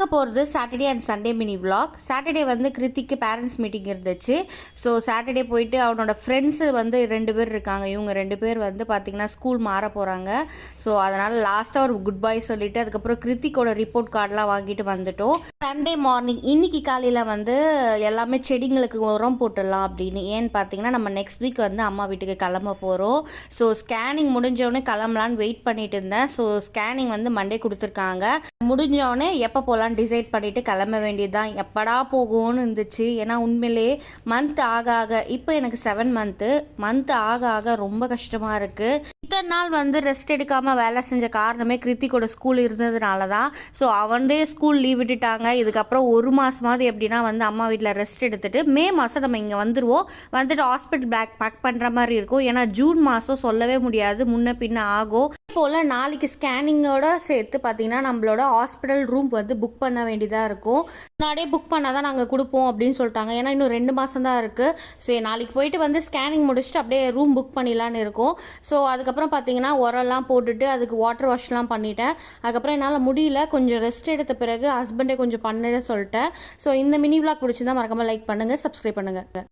பார்க்க போகிறது Saturday and Sunday mini vlog. Saturday வந்து கிருத்திக்கு பேரண்ட்ஸ் மீட்டிங் இருந்துச்சு. ஸோ சாட்டர்டே போயிட்டு அவனோட ஃப்ரெண்ட்ஸு வந்து 2 பேர் இருக்காங்க. இவங்க 2 பேர் வந்து பார்த்திங்கன்னா ஸ்கூல் மாற போகிறாங்க. ஸோ அதனால் லாஸ்ட்டாக ஒரு குட் பை சொல்லிவிட்டு அதுக்கப்புறம் கிருத்திக்கோட ரிப்போர்ட் கார்டெலாம் வாங்கிட்டு வந்துட்டோம். சண்டே மார்னிங் இன்னைக்கு காலையில் வந்து எல்லாமே செடிங்களுக்கு உரம் போட்டுடலாம் அப்படின்னு. ஏன்னு பார்த்தீங்கன்னா நம்ம நெக்ஸ்ட் வீக் வந்து அம்மா வீட்டுக்கு கிளம்ப போகிறோம். ஸோ ஸ்கேனிங் முடிஞ்சவொடனே கிளம்பலான்னு வெயிட் பண்ணிட்டு இருந்தேன். ஸோ ஸ்கேனிங் வந்து மண்டே கொடுத்துருக்காங்க. முடிஞ்சவொடனே எப்போ போகலான்னு டிசைட் பண்ணிவிட்டு கிளம்ப வேண்டியதுதான். எப்படா போகும்னு இருந்துச்சு. ஏன்னா உண்மையிலே மந்த் ஆக ஆக இப்போ எனக்கு 7 மந்த் ஆக ஆக ரொம்ப கஷ்டமாக இருக்குது. இத்தனை நாள் வந்து ரெஸ்ட் எடுக்காமல் வேலை செஞ்ச காரணமே கிருத்திக்கோட ஸ்கூல் இருந்ததுனால தான். ஸோ அவன்டே ஸ்கூல் லீவ் விட்டுட்டாங்க. இதுக்கப்புறம் ஒரு மாதமாவது எப்படின்னா வந்து அம்மா வீட்டில் ரெஸ்ட் எடுத்துகிட்டு மே மாதம் நம்ம இங்கே வந்துடுவோம். வந்துட்டு ஹாஸ்பிட்டல் பேக் பண்ணுற மாதிரி இருக்கும். ஏன்னா ஜூன் மாதம் சொல்லவே முடியாது, முன்ன பின்ன ஆகும். போல் நாளைக்கு ஸ்கேனிங்கோட சேர்த்து பார்த்தீங்கன்னா நம்மளோட ஹாஸ்பிட்டல் ரூம் வந்து புக் பண்ண வேண்டியதாக இருக்கும். முன்னாடியே புக் பண்ணால் தான் நாங்கள் கொடுப்போம் அப்படின்னு சொல்லிட்டாங்க. ஏன்னா இன்னும் 2 மாதம் தான் இருக்குது. சரி நாளைக்கு போயிட்டு வந்து ஸ்கேனிங் முடிச்சுட்டு அப்படியே ரூம் புக் பண்ணிடலான்னு இருக்கோம். ஸோ அதுக்கப்புறம் பார்த்தீங்கன்னா உரம்லாம் போட்டுட்டு அதுக்கு வாட்டர் வாஷ்லாம் பண்ணிட்டேன். அதுக்கப்புறம் என்னால் முடியல, கொஞ்சம் ரெஸ்ட் எடுத்த பிறகு ஹஸ்பண்டே கொஞ்சம் பண்ண சொல்லிட்டேன். ஸோ இந்த மினி விலாக் பிடிச்சிருந்தா மறக்காமல் லைக் பண்ணுங்கள், சப்ஸ்கிரைப் பண்ணுங்கள்.